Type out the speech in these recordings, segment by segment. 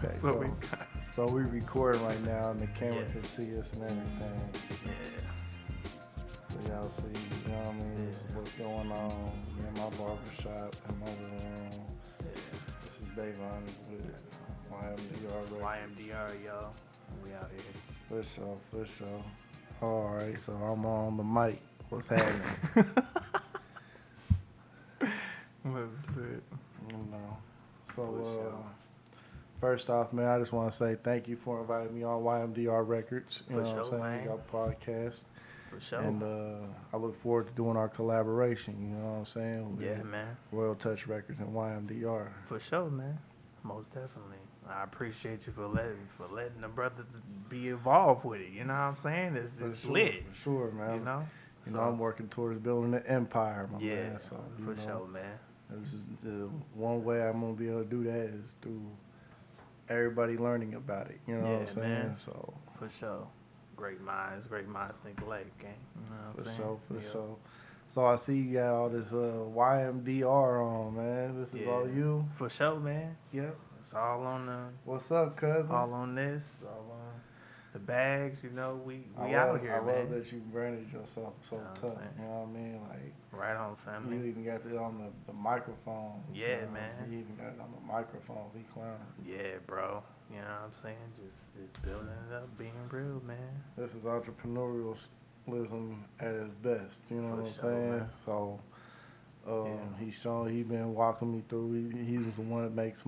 Okay, So so we recording right now, and the camera yeah, can see us and everything. yeah, So y'all see, you know what I mean? This is yeah, what's going on in my barber shop in my room. yeah. This is Davon with YMDR Records. YMDR, yo. We out here. For sure. All right, so I'm on the mic. What's happening? What's good? You know. For So sure. first off, man, I just want to say thank you for inviting me on YMDR Records. You For know what I'm sure, saying? man. Y'all podcast. For sure. And I look forward to doing our collaboration, you know what I'm saying? With Yeah, man. Royal Touch Records and YMDR. For sure, man. Most definitely. I appreciate you for letting the brother be involved with it. You know what I'm saying? It's lit. For sure, man. You know. You know, I'm working towards building an empire, my Yeah. man. So, For sure, man. this is the one way I'm gonna be able to do that is through everybody learning about it. You know what I'm saying? Man. So For sure. Great minds think alike, gang. You know what I'm saying? for sure. So I see you got all this YMDR on, man. This is all you. For sure, man. Yep. It's all on What's up, cousin? all on this, all on the bags, you know, we I out here, I man. love that you branded yourself so You know what I'm tough. saying? You know what I mean? Like Right on, family. you even got it on the microphone. Yeah, so man. You even got it on the microphones. He clowning. Yeah, bro. You know what I'm saying? Just building it up, being real, man. This is entrepreneurialism at its best. You know For what I'm sure, saying? man. So Yeah. he been walking me through. He's the one that makes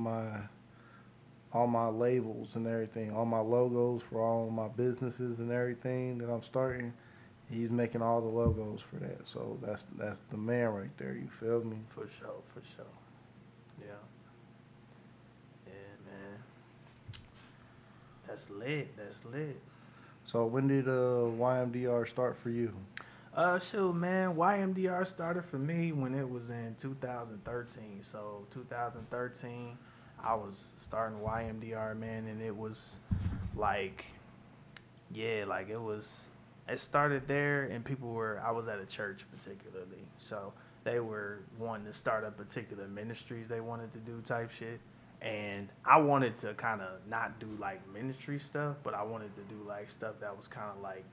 all my labels and everything, all my logos for all my businesses and everything that I'm starting. He's making all the logos for that. So that's the man right there. You feel me? For sure. Yeah. Yeah, man. That's lit. So when did YMDR start for you? Shoot, man. YMDR started for me when it was in 2013. So 2013, I was starting YMDR, man, and it was like, yeah, like it was. It started there, and I was at a church particularly, so they were wanting to start up particular ministries they wanted to do type shit, and I wanted to kind of not do like ministry stuff, but I wanted to do like stuff that was kind of like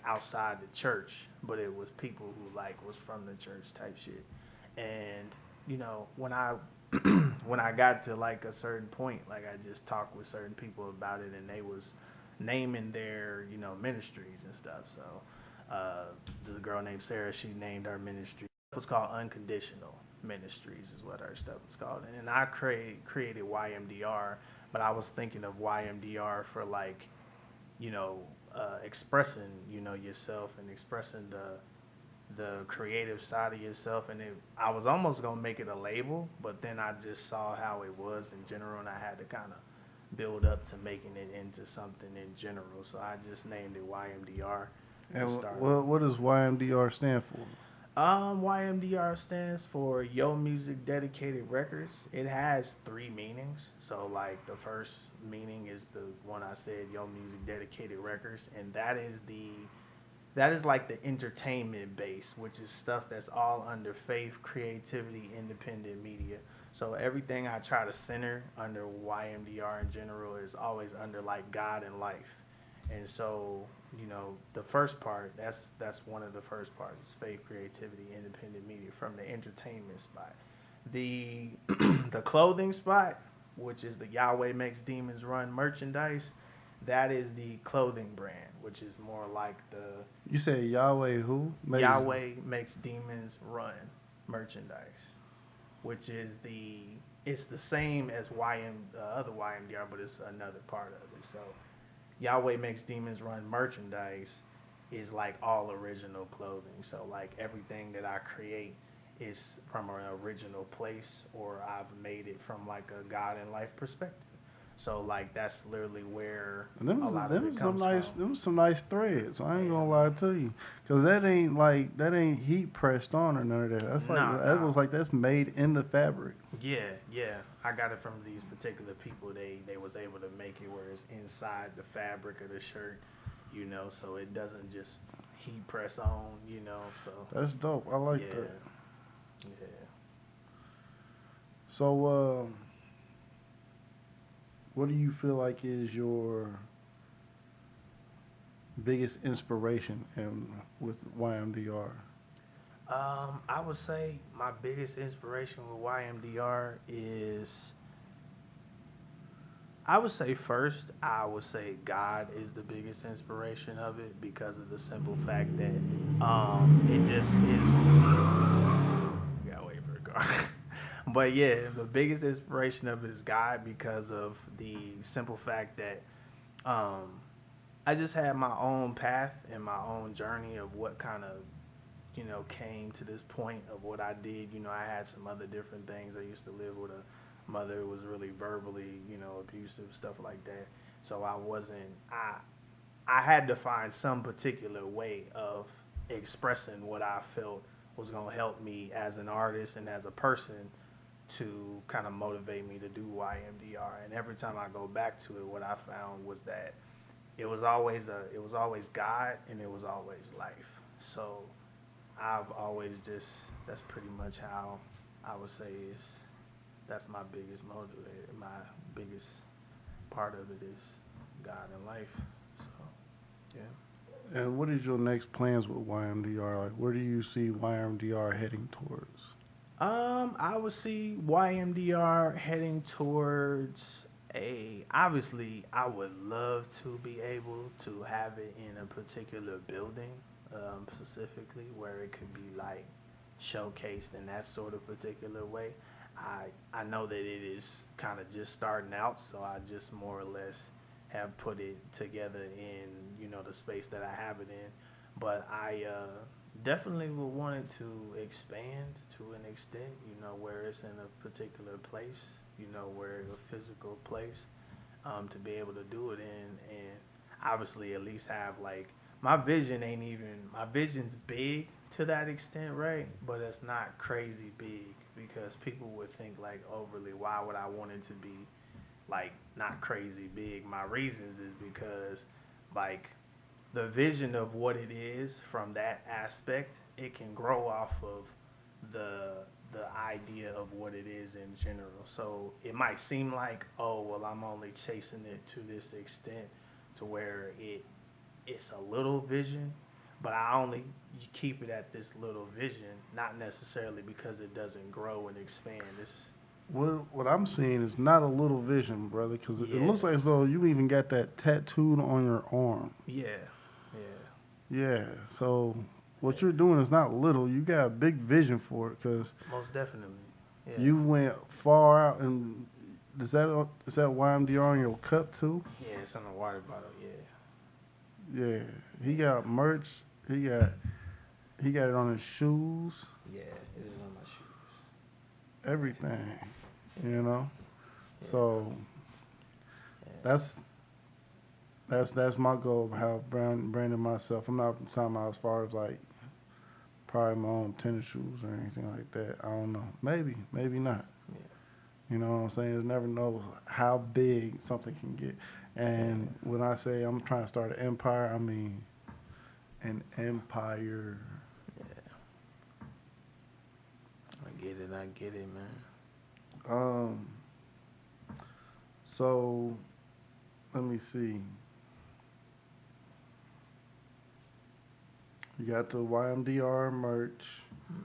outside the church, but it was people who like was from the church type shit. And you know, when I when I got to like a certain point, like I just talked with certain people about it, and they was naming their ministries and stuff. So there's a girl named Sarah. She named our ministry. It was called Unconditional Ministries, is what our stuff was called. And I created YMDR, but I was thinking of YMDR for like expressing yourself and expressing the creative side of yourself. And I was almost gonna make it a label, but then I just saw how it was in general, and I had to kind of build up to making it into something in general. So I just named it YMDR. And what does YMDR stand for? YMDR stands for Yomusic Records. It has three meanings. So like the first meaning is the one I said, Dedicated Records, and that is like the entertainment base, which is stuff that's all under faith, creativity, independent media. So everything I try to center under YMDR in general is always under like God and life. And so, the first part, that's one of the first parts, is faith, creativity, independent media from the entertainment spot. The the clothing spot, which is the Yahweh Makes Demons Run merchandise, that is the clothing brand, which is more like the You say Yahweh who? Yahweh Makes Demons Run merchandise, which is it's the same as other YMDR, but it's another part of it. So Yahweh Makes Demons Run merchandise is like all original clothing. So like everything that I create is from an original place, or I've made it from like a God and life perspective. So like that's literally where a lot of it comes from. Them some nice threads. I ain't gonna lie to you, cause that ain't heat pressed on or none of that. That's that was like that's made in the fabric. Yeah. I got it from these particular people. They was able to make it where it's inside the fabric of the shirt, so it doesn't just heat press on, So That's dope. I like that. Yeah. So what do you feel like is your biggest inspiration in with YMDR? I would say my biggest inspiration with YMDR is, I would say first, I would say God is the biggest inspiration of it because of the simple fact that it just is for me. You gotta wait for the car. But yeah, the biggest inspiration of it is God because of the simple fact that um, I just had my own path and my own journey of what kind of, came to this point of what I did. I had some other different things. I used to live with a mother who was really verbally, abusive, stuff like that. So I had to find some particular way of expressing what I felt was going to help me as an artist and as a person to kind of motivate me to do YMDR. And every time I go back to it, what I found was that it was always God and it was always life. So I've always just, that's pretty much how I would say is, that's my biggest motivator. My biggest part of it is God and life. So, yeah. And what is your next plans with YMDR? Like, where do you see YMDR heading towards? I would see YMDR heading towards obviously, I would love to be able to have it in a particular building, specifically where it could be like showcased in that sort of particular way. I know that it is kind of just starting out, so I just more or less have put it together in the space that I have it in. But I definitely would want it to expand to an extent, where it's in a particular place, where a physical place, to be able to do it in, and obviously at least have like, my vision's big to that extent, right? But it's not crazy big because people would think like overly, why would I want it to be like not crazy big? My reasons is because like the vision of what it is from that aspect, it can grow off of the the idea of what it is in general. So it might seem like, oh well, I'm only chasing it to this extent to where it's a little vision, but I only keep it at this little vision, not necessarily because it doesn't grow and expand. It's What I'm seeing is not a little vision, brother, because it yeah, looks like as though you even got that tattooed on your arm. yeah, yeah, Yeah, so what you're yeah, doing is not little. You got a big vision for it because most definitely, yeah. you went far out. And is that YMDR on your cup too? Yeah, it's on the water bottle. Yeah, Yeah, he yeah, got merch. He got he got it on his shoes, yeah. It is on my shoes. everything. Yeah, You know, yeah, so yeah, that's that's my goal of how branding myself. I'm not talking about as far as like probably my own tennis shoes or anything like that. I don't know. Maybe not. yeah, You know what I'm saying? You never know how big something can get. yeah, And when I say I'm trying to start an empire, I mean an empire. yeah. I get it, man. Um, so let me see. You got the YMDR merch. Mm.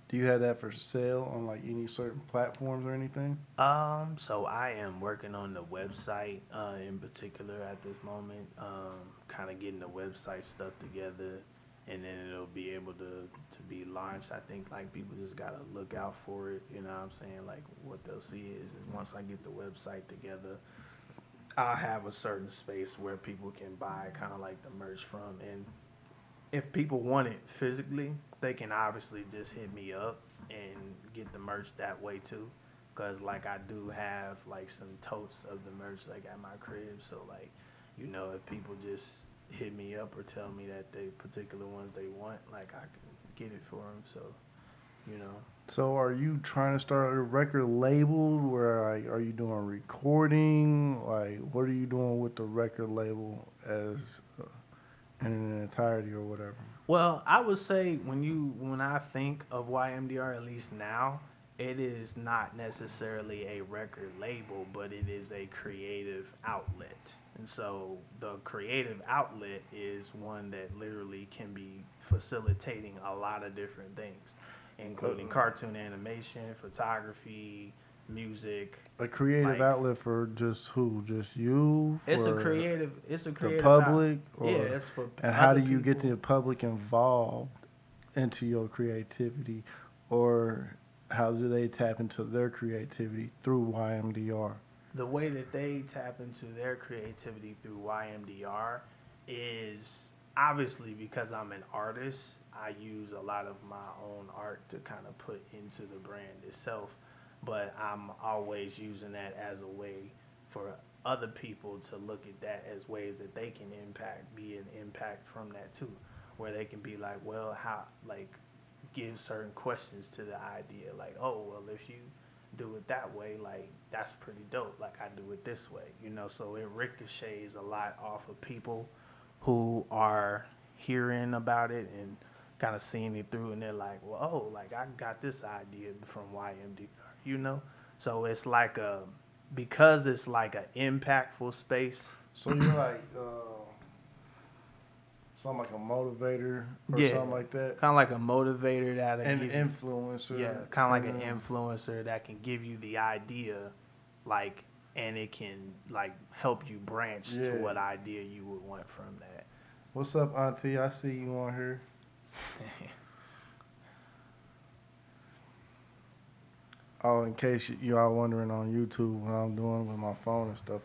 Do you have that for sale on like any certain platforms or anything? So I am working on the website in particular at this moment. Kind of getting the website stuff together, and then it'll be able to be launched. I think like people just gotta look out for it. You know what I'm saying? Like what they'll see is once I get the website together, I'll have a certain space where people can buy kind of like the merch from. And if people want it physically, they can obviously just hit me up and get the merch that way too. Cause like I do have like some totes of the merch like at my crib, so like if people just hit me up or tell me that they particular ones they want, like I can get it for them. So you know, So are you trying to start a record label where like are you doing recording? Like what are you doing with the record label as in an entirety or whatever? well, I would say when I think of YMDR, at least now, it is not necessarily a record label, but it is a creative outlet. And so the creative outlet is one that literally can be facilitating a lot of different things, including cartoon animation, photography, music. A creative Like, outlet for just who? Just you? For it's a the creative out. public? Yeah, Or it's for and how other do you get people. the public involved into your creativity? Or how do they tap into their creativity through YMDR? The way that they tap into their creativity through YMDR is obviously because I'm an artist. I use a lot of my own art to kind of put into the brand itself, but I'm always using that as a way for other people to look at that as ways that they can be an impact from that too, where they can be like, well, how, like, give certain questions to the idea, like, oh, well, if you do it that way, like, that's pretty dope. Like, I do it this way, so it ricochets a lot off of people who are hearing about it and kind of seeing it through, and they're like, well, oh, like, I got this idea from YMDR. So it's like because it's like an impactful space. So you're like something like a motivator or Yeah, something like that? kind of like a motivator that An influencer. yeah, kind of like an influencer that can give you the idea, like, and it can like help you branch to what idea you would want from that. What's up, Auntie? I see you on here. Oh, in case you are wondering on YouTube what I'm doing with my phone and stuff,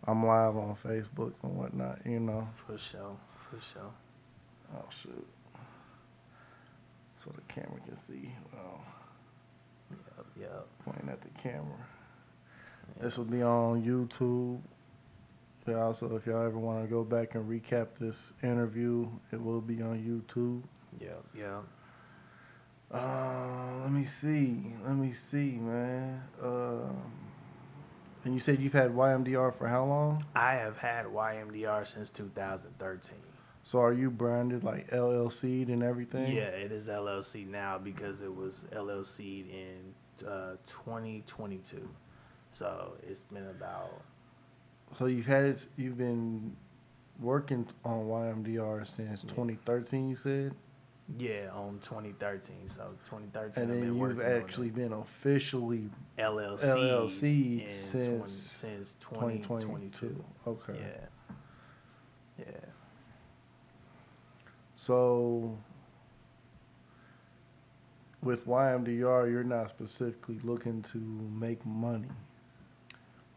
I'm live on Facebook and whatnot, For sure, for sure. Oh, shoot. So the camera can see. Well, Yep. pointing at the camera. Yep. This will be on YouTube. Yeah, also, if y'all ever want to go back and recap this interview, it will be on YouTube. Yep. Let me see, man. And you said you've had YMDR for how long? I have had YMDR since 2013. So are you branded like LLC'd and everything? Yeah, it is LLC now because it was LLC'd in 2022. So it's been about. So you've been working on YMDR since 2013, you said? Yeah, on 2013. So 2013. And then you've actually been officially LLC since 2022. Okay. Yeah. So with YMDR, you're not specifically looking to make money.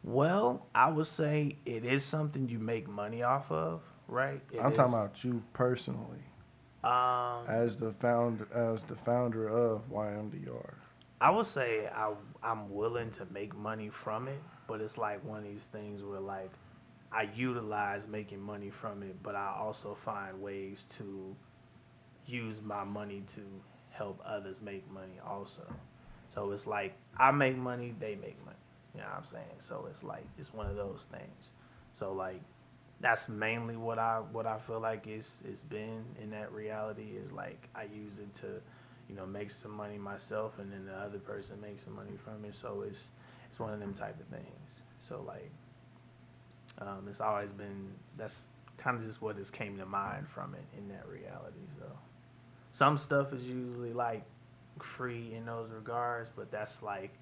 Well, I would say it is something you make money off of, right? I'm talking about you personally. As the founder of YMDR. I would say I'm willing to make money from it, but it's like one of these things where, like, I utilize making money from it, but I also find ways to use my money to help others make money also. So it's like I make money, they make money. You know what I'm saying? So it's like it's one of those things. So, like, that's mainly what I feel like it's been in that reality is, like, I use it to, make some money myself, and then the other person makes some money from it. So it's one of them type of things. So, like, it's always been, that's kind of just what has came to mind from it in that reality. So some stuff is usually like free in those regards, but that's like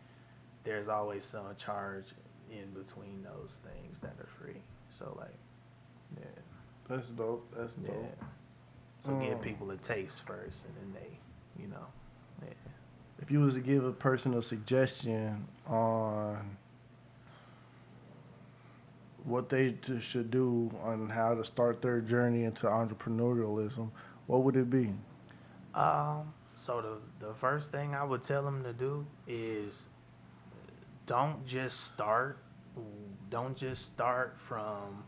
there's always some charge in between those things that are free. So, like, yeah. That's dope. Yeah. So give people a taste first, and then they, yeah. If you was to give a person a suggestion on what they should do on how to start their journey into entrepreneurialism, what would it be? So the first thing I would tell them to do is don't just start from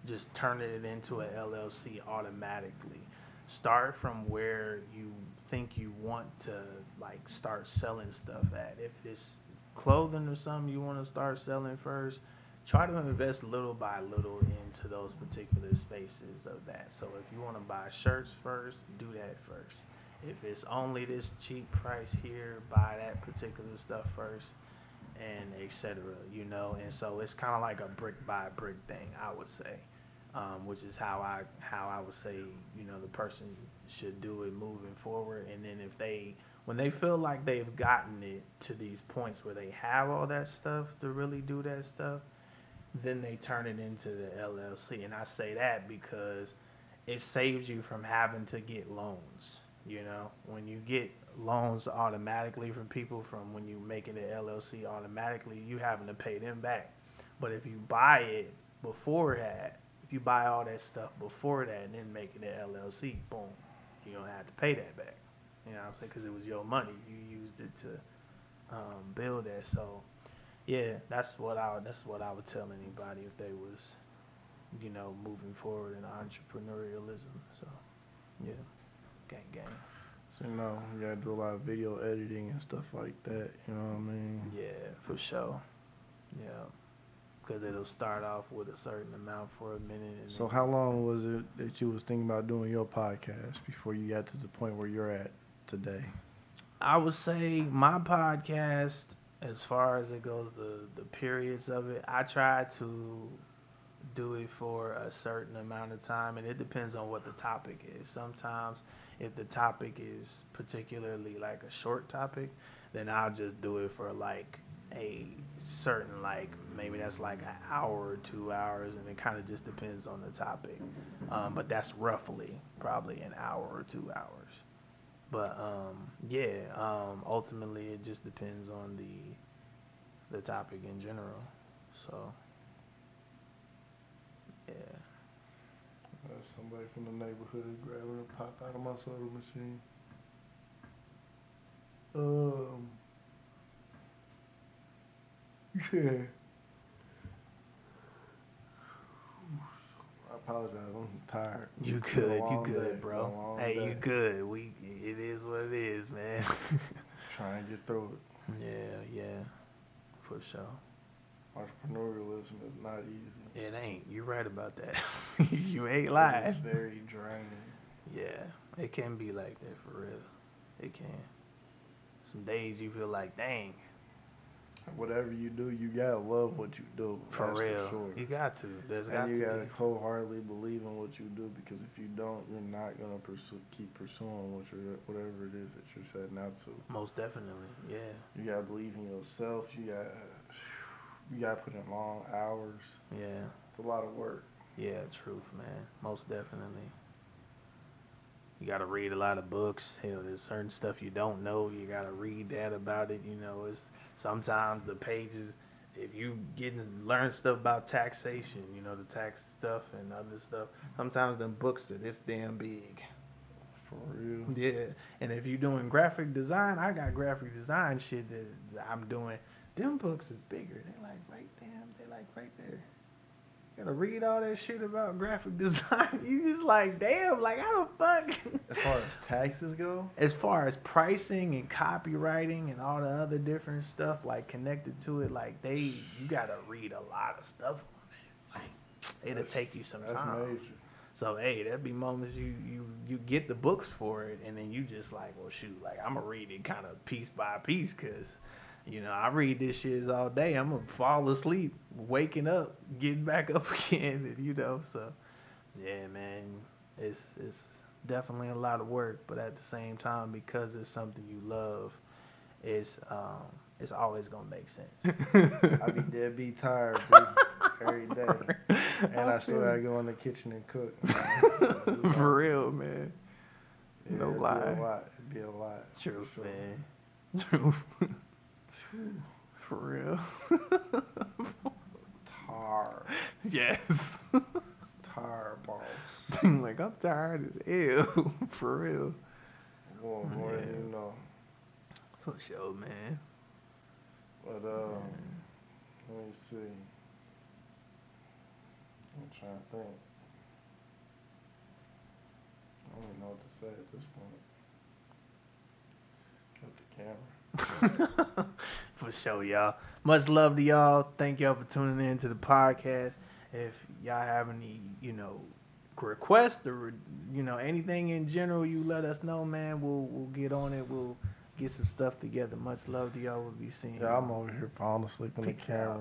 just turning it into an LLC automatically. Start from where you think you want to, like, start selling stuff at. If it's clothing or something you want to start selling first, try to invest little by little into those particular spaces of that. So if you want to buy shirts first, do that first. if it's only this cheap price here, buy that particular stuff first, and etc. You know, and so it's kind of like a brick by brick thing, I would say, which is how I would say, you know, the person should do it moving forward. And then when they feel like they've gotten it to these points where they have all that stuff to really do that stuff, then they turn it into the LLC. And I say that because it saves you from having to get loans. You know, when you get loans automatically from people, from when you make it an LLC automatically, you having to pay them back. But if you buy it before that, if you buy all that stuff before that and then make it an LLC, boom, you don't have to pay that back. You know what I'm saying? Because it was your money. You used it to build that. So, yeah, that's what I would tell anybody if they was, you know, moving forward in entrepreneurialism. So, yeah, gang. So, you know, you gotta do a lot of video editing and stuff like that. You know what I mean? Yeah, for sure. Yeah, because it'll start off with a certain amount for a minute. And So how long was it that you was thinking about doing your podcast before you got to the point where you're at today? I would say my podcast, as far as it goes, the periods of it, I try to do it for a certain amount of time, and it depends on what the topic is. Sometimes if the topic is particularly like a short topic, then I'll just do it for like a certain, like maybe that's like an hour or 2 hours, and it kind of just depends on the topic. But that's roughly probably an hour or 2 hours. But ultimately it just depends on the topic in general. So yeah. Somebody from the neighborhood grabbing a pop out of my soda machine. Yeah. I apologize. I'm tired. You good, bro. Hey, you good. It is what it is, man. Trying to get through it. Yeah, for sure. Entrepreneurialism is not easy. It ain't. You're right about that. You ain't lying. It's very draining. Yeah, it can be like that for real. It can. Some days you feel like, dang. Whatever you do, you gotta love what you do. For real. For sure. You got to. And you gotta wholeheartedly believe in what you do, because if you don't, you're not gonna keep pursuing whatever it is that you're setting out to. Most definitely, yeah. You gotta believe in yourself. You gotta put in long hours. Yeah. It's a lot of work. Yeah, truth, man. Most definitely. You gotta read a lot of books. Hell, there's certain stuff you don't know. You gotta read that about it. You know, it's sometimes the pages. If you learn stuff about taxation, you know, the tax stuff and other stuff. Sometimes them books are this damn big. For real. Yeah, and if you're doing graphic design, I got graphic design shit that I'm doing. Them books is bigger. They like right there. You gotta read all that shit about graphic design. You just like, damn, like how the fuck? As far as taxes go? As far as pricing and copywriting and all the other different stuff like connected to it, like you gotta read a lot of stuff on it. Like it'll take you some time. That's major. So hey, there'd be moments you get the books for it, and then you just like, well shoot, like I'm gonna read it kind of piece by piece, cause you know I read this shit all day. I'm gonna fall asleep, waking up, getting back up again, and, you know. So yeah, man, it's definitely a lot of work, but at the same time, because it's something you love, it's always gonna make sense. I be dead tired, dude, every day, and I still gotta go in the kitchen and cook. For real, man. Yeah, No lie. It'd be a lot. Truth, sure. man. Truth. For real. Tar. Yes. Tar balls. Like I'm tired as hell. For real. More than you know. For sure, man. But let me see. I'm trying to think. I don't even know what to say at this point. Got the camera. For sure, y'all. Much love to y'all. Thank y'all for tuning in to the podcast. If y'all have any, requests or anything in general, you let us know, man. We'll get on it. We'll get some stuff together. Much love to y'all. We'll be seeing Yeah, you. I'm over here falling asleep in the Peace camera. out.